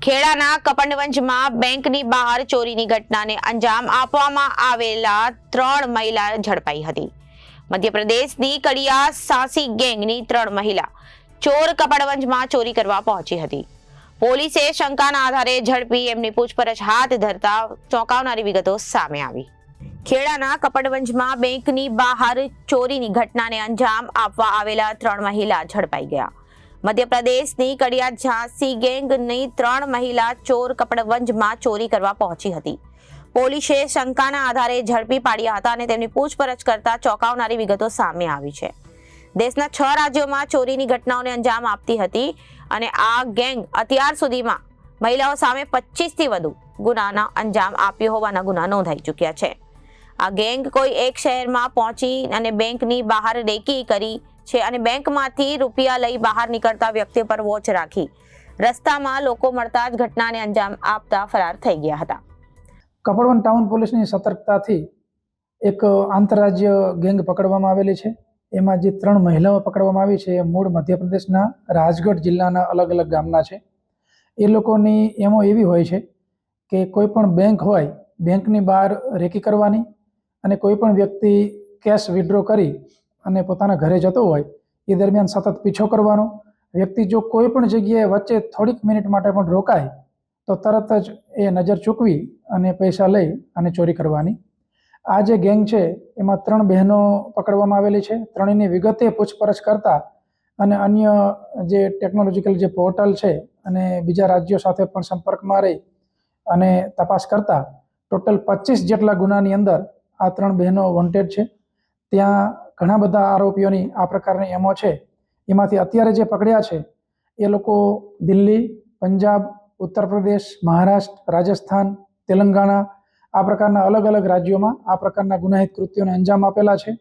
ખેડાના કપડવંજમાં બેંકની બહાર ચોરીની ઘટનાને અંજામ આપવામાં આવેલા 3 મહિલા ઝડપાઈ હતી. મધ્યપ્રદેશની કડિયા સાંસી ગેંગની 3 મહિલા ચોર કપડવંજમાં ચોરી કરવા પહોંચી હતી. પોલીસે શંકાના આધારે ઝડપી એમની પૂછપરછ હાથ ધરતા ચોંકાવનારી વિગતો સામે આવી. ખેડાના કપડવંજમાં બેંકની બહાર ચોરીની ઘટનાને અંજામ આપવા આવેલા 3 મહિલા ઝડપાઈ ગયા. મધ્યપ્રદેશની કડિયા ઝાંસી ગેંગની 3 મહિલા ચોર કપડવંજમાં ચોરી કરવા પહોંચી હતી. પોલીસે શંકાના આધારે ઝડપી પાડ્યા હતા અને તેમની પૂછપરછ કરતા ચોંકાવનારી વિગતો સામે આવી છે. દેશના 6 રાજ્યોમાં ચોરીની ઘટનાઓને અંજામ આપતી હતી અને આ ગેંગ અત્યાર સુધીમાં મહિલાઓ સામે 25 થી વધુ ગુનાના અંજામ આપ્યો હોવાના ગુના નોંધાઈ ચૂક્યા છે. આ ગેંગ કોઈ એક શહેરમાં પહોંચી અને બેંકની બહાર રેકી કરી છે અને બેંકમાંથી રૂપિયા લઈ બહાર નીકળતા વ્યક્તિ પર વોચ રાખી રસ્તામાં લોકો મળતા જ ઘટનાને અંજામ આપતા ફરાર થઈ ગયા હતા. કપડવંજ ટાઉન પોલીસની સતર્કતાથી એક આંતરરાજ્ય ગેંગ પકડવામાં આવેલી છે. એમાં જે 3 મહિલાઓ પકડવામાં આવી છે એ મૂળ મધ્યપ્રદેશના રાજગઢ જિલ્લાના અલગ અલગ ગામના છે. એ લોકોની એમો એવી હોય છે કે કોઈ પણ બેંક હોય, બેંકની બહાર રેકી કરવાની અને કોઈ પણ વ્યક્તિ કેશ વિડ્રો કરી અને પોતાના ઘરે જતો હોય એ દરમિયાન સતત પીછો કરવાનો. વ્યક્તિ જો કોઈ પણ જગ્યાએ વચ્ચે થોડીક મિનિટ માટે પણ રોકાય તો તરત જ એ નજર ચૂકવી અને પૈસા લઈ અને ચોરી કરવાની. આ જે ગેંગ છે એમાં 3 બહેનો પકડવામાં આવેલી છે. 3ની વિગતે પૂછપરછ કરતા અને અન્ય જે ટેકનોલોજીકલ જે પોર્ટલ છે અને બીજા રાજ્યો સાથે પણ સંપર્કમાં રહી અને તપાસ કરતા ટોટલ 25 જેટલા ગુનાની અંદર આ 3 બહેનો વોન્ટેડ છે. ત્યાં ઘણા બધા આરોપીઓની આ પ્રકારની એમો છે. એમાંથી અત્યારે જે પકડ્યા છે એ લોકો દિલ્હી, પંજાબ, ઉત્તર પ્રદેશ, મહારાષ્ટ્ર, રાજસ્થાન, તેલંગાણા આ પ્રકારના અલગ અલગ રાજ્યોમાં આ પ્રકારના ગુનાહિત કૃત્યોને અંજામ આપેલા છે.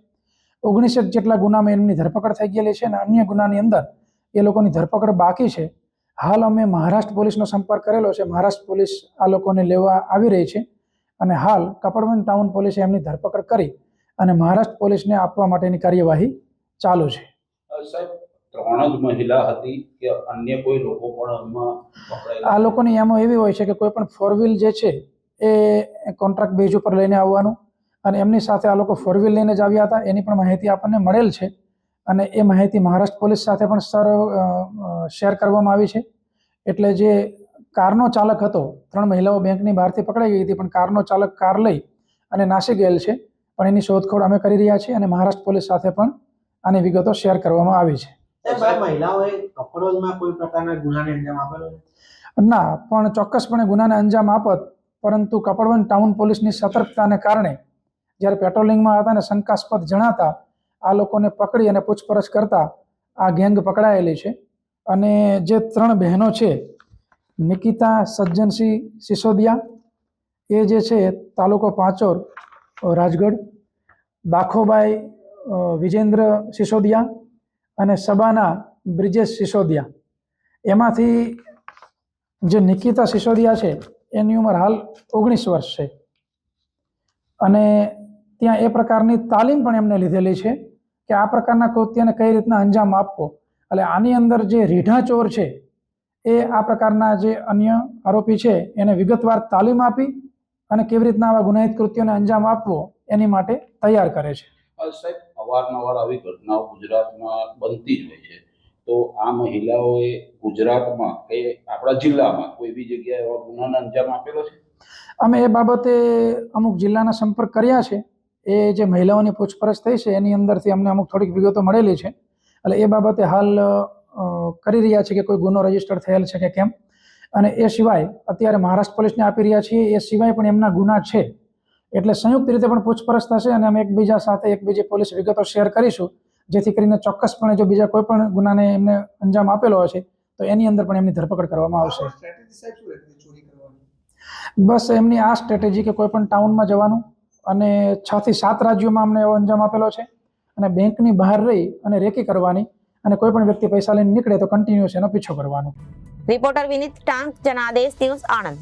19 જેટલા ગુનામાં એમની ધરપકડ થઈ ગયેલી છે અને અન્ય ગુનાની અંદર એ લોકોની ધરપકડ બાકી છે. હાલ અમે મહારાષ્ટ્ર પોલીસનો સંપર્ક કરેલો છે. મહારાષ્ટ્ર પોલીસ આ લોકોને લેવા આવી રહી છે અને હાલ કપડવંજ ટાઉન પોલીસે એમની ધરપકડ કરી અને મહારાષ્ટ્ર પોલીસને આપવા માટેની કાર્યવાહી ચાલુ છે. સાહેબ, 3 જ મહિલા હતી કે અન્ય કોઈ લોકો પણ પકડાયેલા? આ લોકોની એમો એવી હોય છે કે કોઈ પણ 4 વ્હીલ જે છે એ કોન્ટ્રાક્ટ બેઝ ઉપર લઈને આવવાનું અને એમની સાથે આ લોકો 4 વ્હીલ લઈને જ આવ્યા હતા. એની પણ માહિતી આપણને મળેલ છે અને એ માહિતી મહારાષ્ટ્ર પોલીસ સાથે પણ શેર કરવામાં આવી છે. એટલે જે કારનો ચાલક હતો, 3 મહિલાઓ બેંકની બહારથી પકડાઈ ગઈ હતી પણ કારનો ચાલક કાર લઈ અને નાસી ગયેલ છે. પણ એની શોધખોળ અમે કરી રહ્યા છીએ અને મહારાષ્ટ્ર પોલીસ સાથે પણ આની વિગતો શેર કરવામાં આવી છે. મહિલાઓએ કપડવંજમાં કોઈ પ્રકારના ગુનાને અંજામ આપેલો છે? ના, પણ ચોક્કસપણે ગુનાને અંજામ આપત, પરંતુ કપડવંજ ટાઉન પોલીસની સતર્કતાને કારણે જ્યારે પેટ્રોલિંગમાં હતા અને શંકાસ્પદ જણાતા આ લોકોને પકડી અને પૂછપરછ કરતા આ ગેંગ પકડાયેલી છે. અને જે 3 બહેનો છે, નિકિતા સજ્જનસિંહ સિસોદિયા, એ જે છે તાલુકો પાંચોર રાજગઢ, દાખોબાઈ વિજેન્દ્ર સિસોદિયા અને સબાના બ્રિજેશ સિસોદિયા. એમાંથી જે નિકિતા સિસોદિયા છે એની ઉંમર હાલ 19 વર્ષ છે અને ત્યાં એ પ્રકારની તાલીમ પણ એમને લીધેલી છે કે આ પ્રકારના કૃત્યને કઈ રીતના અંજામ આપવો. એટલે આની અંદર જે રીઢા ચોર છે એ આ પ્રકારના જે અન્ય આરોપી છે એને વિગતવાર તાલીમ આપી અને કેવી રીતના આવા ગુનાહિત કૃત્યોને અંજામ આપવો એની માટે તૈયાર કરે છે. સાહેબ, અવારનવાર આવી ઘટનાઓ ગુજરાતમાં બનતી જ હોય છે, તો આ મહિલાઓએ ગુજરાતમાં કે આપણા જિલ્લામાં કોઈ બી જગ્યાએ એવા ગુનાને અંજામ આપેલો છે? અમે એ બાબતે અમુક જિલ્લાના સંપર્ક કર્યા છે. એ જે મહિલાઓની પૂછપરછ થઈ છે એની અંદરથી અમને અમુક થોડીક વિગતો મળેલી છે. એટલે એ બાબતે હાલ કરી રહ્યા છે કે કોઈ ગુનો રજીસ્ટર થયેલ છે કે કેમ. અને એ સિવાય અત્યારે મહારાષ્ટ્ર પોલીસને આપી રહ્યા છીએ. એ સિવાય પણ એમના ગુના છે એટલે સંયુક્ત રીતે પણ પૂછપરછ થશે અને અમે એકબીજા સાથે એકબીજી પોલીસ વિગતો શેર કરીશું, જેથી કરીને ચોક્કસપણે જો બીજા કોઈ પણ ગુનાને એમને અંજામ આપેલો હશે તો એની અંદર પણ એમની ધરપકડ કરવામાં આવશે. બસ એમની આ સ્ટ્રેટેજી કે કોઈ પણ ટાઉનમાં જવાનું અને 6 થી 7 રાજ્યોમાં અમને એવો અંજામ આપેલો છે અને બેંકની બહાર રહી અને રેકી કરવાની અને કોઈ પણ વ્યક્તિ પૈસા લઈને નીકળે તો કન્ટિન્યુઅસ એનો પીછો કરવાનો. રિપોર્ટર વિનીત ટાંક, જનાદેશ ન્યૂઝ, આણંદ.